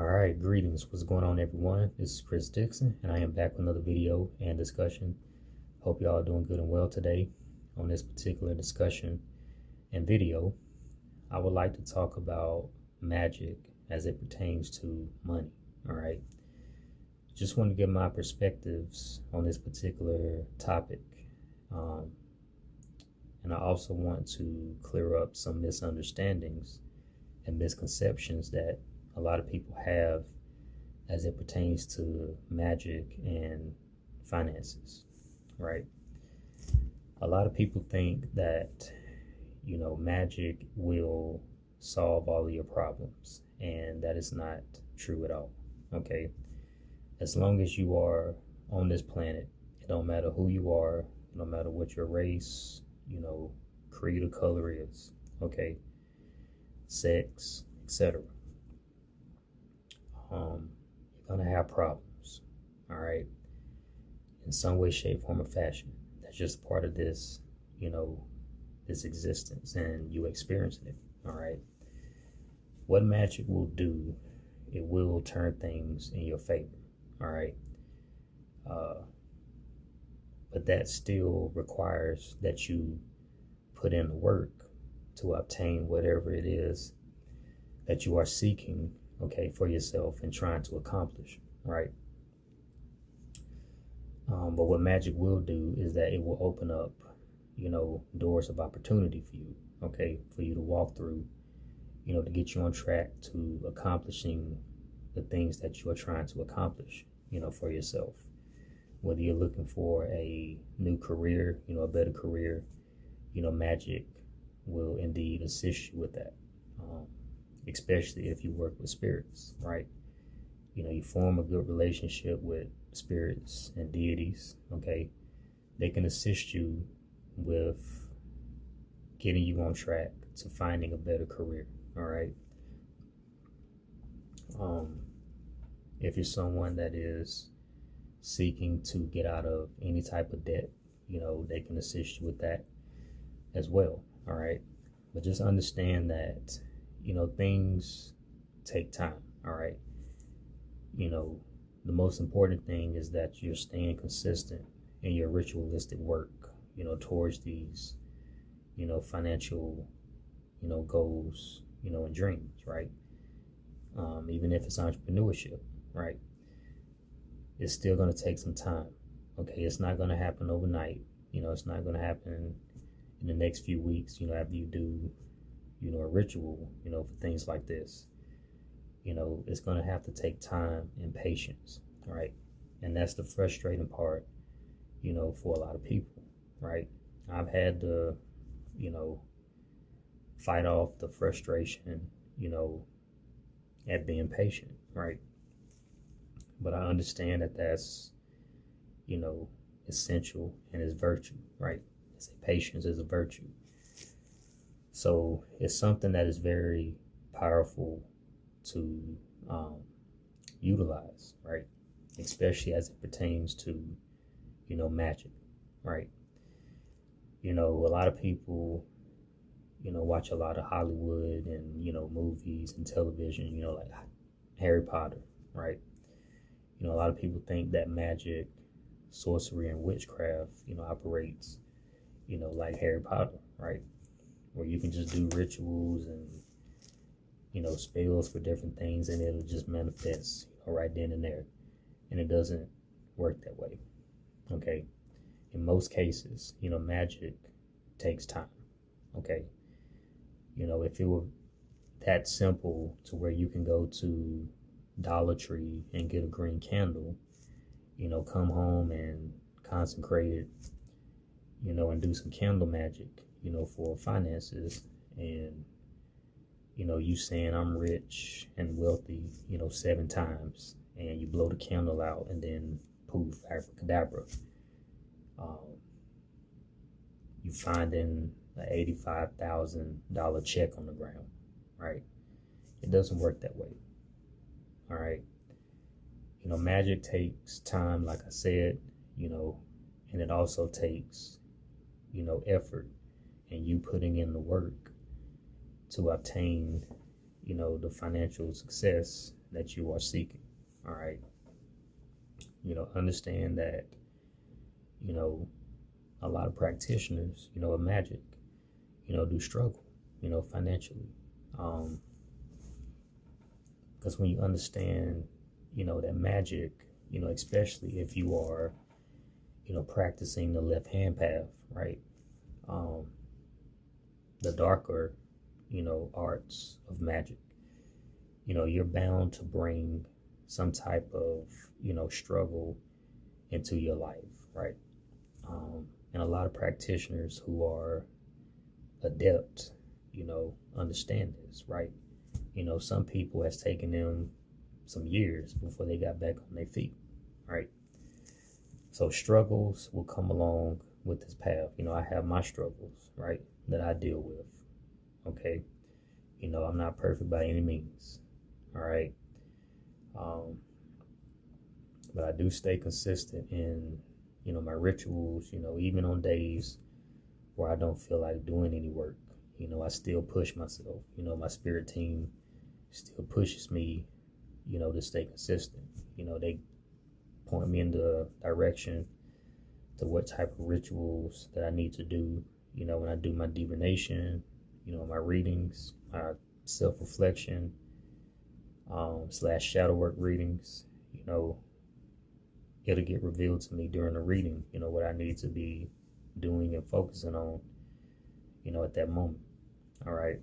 All right, greetings. What's going on, everyone? This is Chris Dixon, and I am back with another video and discussion. Hope y'all are doing good and well today. On this particular discussion and video, I would like to talk about magic as it pertains to money. All right, just want to give my perspectives on this particular topic, and I also want to clear up some misunderstandings and misconceptions that a lot of people have as it pertains to magic and finances, right? A lot of people think that, magic will solve all of your problems, and that is not true at all, okay? As long as you are on this planet, it don't matter who you are, it don't matter what your race, creed or color is, okay? Sex, etc. You're gonna have problems, all right, in some way, shape, form, or fashion. That's just part of this, this existence, and you experiencing it, all right. What magic will do, it will turn things in your favor, all right. But that still requires that you put in the work to obtain whatever it is that you are seeking, okay, for yourself and trying to accomplish, right? But what magic will do is that it will open up, doors of opportunity for you, okay, for you to walk through, to get you on track to accomplishing the things that you are trying to accomplish, for yourself. Whether you're looking for a new career, a better career, magic will indeed assist you with that. Especially if you work with spirits, right? You form a good relationship with spirits and deities, okay? They can assist you with getting you on track to finding a better career, all right? If you're someone that is seeking to get out of any type of debt, they can assist you with that as well, all right? But just understand that things take time, all right? The most important thing is that you're staying consistent in your ritualistic work, towards these, financial, goals, and dreams, right? Even if it's entrepreneurship, right? It's still going to take some time, okay? It's not going to happen overnight. It's not going to happen in the next few weeks, after you do a ritual, for things like this. It's going to have to take time and patience, right? And that's the frustrating part, for a lot of people, right? I've had to, fight off the frustration, at being patient, right? But I understand that that's, essential and is virtue, right? I say patience is a virtue. So it's something that is very powerful to utilize, right? Especially as it pertains to, magic, right? A lot of people, watch a lot of Hollywood and, movies and television, like Harry Potter, right? A lot of people think that magic, sorcery, and witchcraft, operates, like Harry Potter, right? Where you can just do rituals and, spells for different things, and it'll just manifest, right then and there. And it doesn't work that way, okay? In most cases, magic takes time, okay? If it were that simple to where you can go to Dollar Tree and get a green candle, come home and consecrate it, and do some candle magic, for finances, and you saying I'm rich and wealthy, 7 times, and you blow the candle out, and then poof, abracadabra. You finding an $85,000 check on the ground, right? It doesn't work that way, all right? Magic takes time, like I said, and it also takes, effort, and you putting in the work to obtain, the financial success that you are seeking. All right. Understand that, you know, a lot of practitioners, of magic, do struggle, financially. Because when you understand, that magic, especially if you are, practicing the left hand path, right? Um, the darker, arts of magic, you're bound to bring some type of, struggle into your life, right? And a lot of practitioners who are adept, understand this, right? Some people has taken them some years before they got back on their feet, right? So struggles will come along with this path. I have my struggles, right, that I deal with. Okay. I'm not perfect by any means. All right. But I do stay consistent in, my rituals, even on days where I don't feel like doing any work. I still push myself. My spirit team still pushes me, to stay consistent. They point me in the direction to what type of rituals that I need to do, when I do my divination, my readings, my self-reflection, / shadow work readings, it'll get revealed to me during the reading, what I need to be doing and focusing on, at that moment. All right.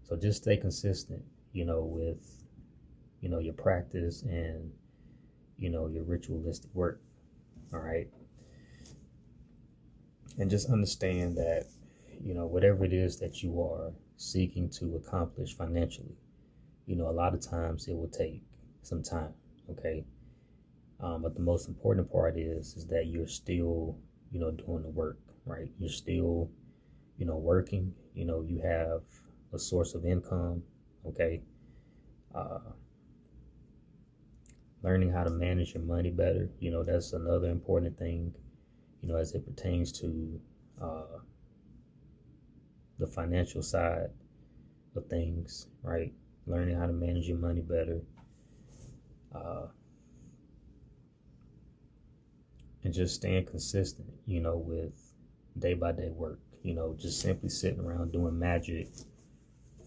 So just stay consistent, with, your practice and, your ritualistic work. All right. And just understand that, whatever it is that you are seeking to accomplish financially, a lot of times it will take some time. Okay. But the most important part is that you're still, doing the work, right? You're still, working, you have a source of income. Okay. Learning how to manage your money better, that's another important thing, as it pertains to the financial side of things, right? Learning how to manage your money better. And just staying consistent, with day by day work, just simply sitting around doing magic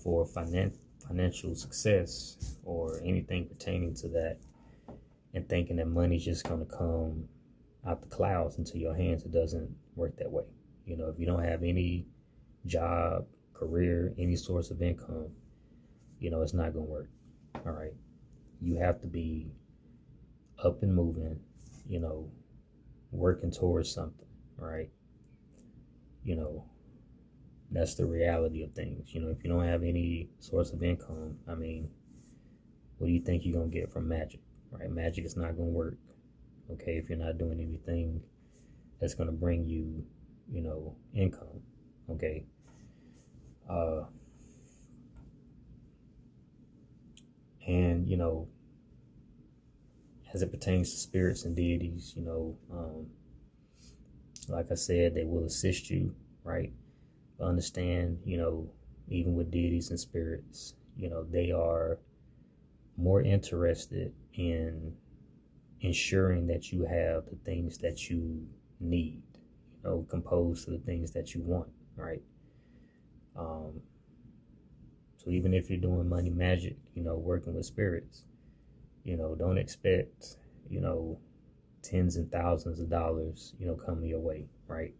for financial success or anything pertaining to that and thinking that money's just going to come out the clouds into your hands. It doesn't work that way. If you don't have any job, career, any source of income, it's not going to work. All right. You have to be up and moving, working towards something, right? That's the reality of things. If you don't have any source of income, I mean, what do you think you're going to get from magic, right? Magic is not going to work, okay, if you're not doing anything that's going to bring you, income, okay? And, as it pertains to spirits and deities, like I said, they will assist you, right? But understand, even with deities and spirits, they are more interested in ensuring that you have the things that you need, composed to the things that you want, right? So even if you're doing money magic, working with spirits, don't expect, tens and thousands of dollars, coming your way, right?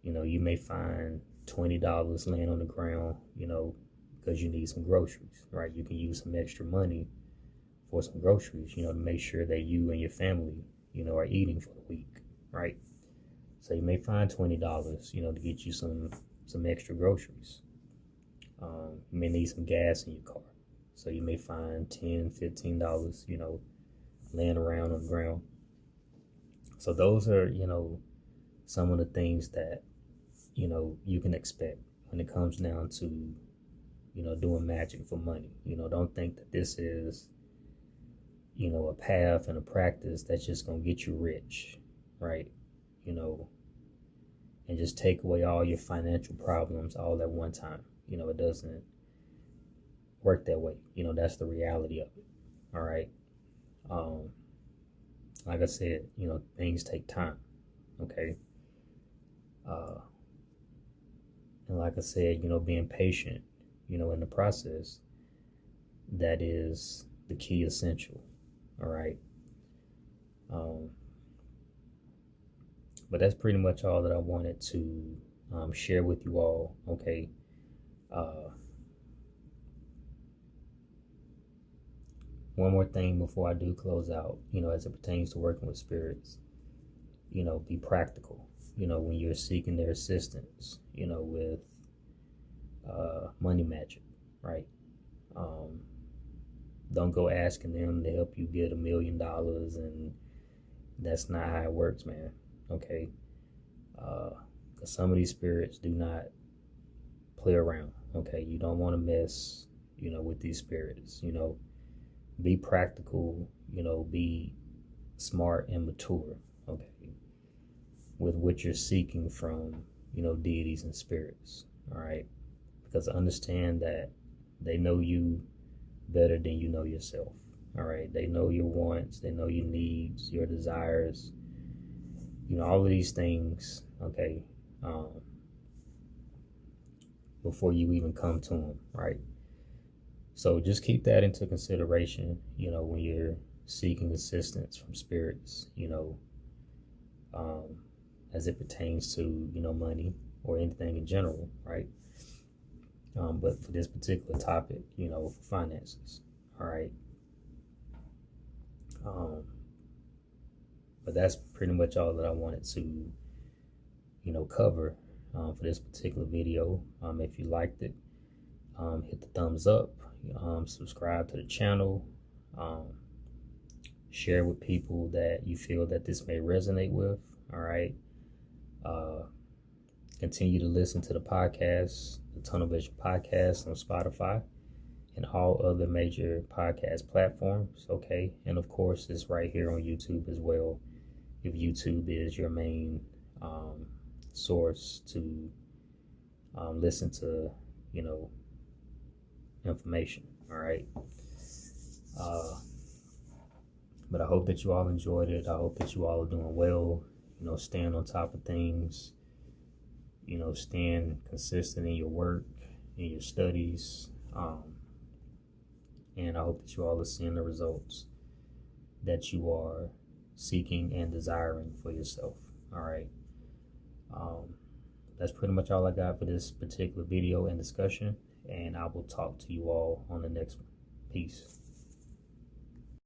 You may find $20 laying on the ground, because you need some groceries, right? You can use some extra money for some groceries, to make sure that you and your family, are eating for the week, right? So you may find $20, to get you some extra groceries. You may need some gas in your car. So you may find $10, $15, laying around on the ground. So those are, some of the things that, you can expect when it comes down to, doing magic for money. Don't think that this is, a path and a practice that's just going to get you rich, right? And just take away all your financial problems all at one time. It doesn't work that way. You know, that's the reality of it. All right. Um, like I said, you know, things take time. Okay. Uh, and like I said, you know, being patient, you know, in the process, that is the key essential. All right. Um, but that's pretty much all that I wanted to share with you all. Okay. Uh, one more thing before I do close out, you know, as it pertains to working with spirits, you know, be practical, you know, when you're seeking their assistance, you know, with money magic, right? Um, don't go asking them to help you get $1 million, and that's not how it works, man. Okay. Because some of these spirits do not play around. Okay. You don't want to mess, you know, with these spirits, you know. Be practical, you know, be smart and mature, okay, with what you're seeking from, you know, deities and spirits, all right? Because understand that they know you better than you know yourself, all right? They know your wants, they know your needs, your desires, you know, all of these things, okay, before you even come to them, right? So just keep that into consideration, you know, when you're seeking assistance from spirits, you know, um, as it pertains to, you know, money or anything in general, right? But for this particular topic, you know, for finances, all right? Um, but that's pretty much all that I wanted to, you know, cover for this particular video. If you liked it, hit the thumbs up, subscribe to the channel, um, share with people that you feel that this may resonate with, all right? Continue to listen to the podcast, the Tunnel Vision Podcast on Spotify and all other major podcast platforms, okay? And of course, it's right here on YouTube as well, if YouTube is your main source to listen to, you know, information, all right? But I hope that you all enjoyed it. I hope that you all are doing well, you know, staying on top of things, you know, staying consistent in your work, in your studies, and I hope that you all are seeing the results that you are seeking and desiring for yourself, all right? That's pretty much all I got for this particular video and discussion, and I will talk to you all on the next one. Peace.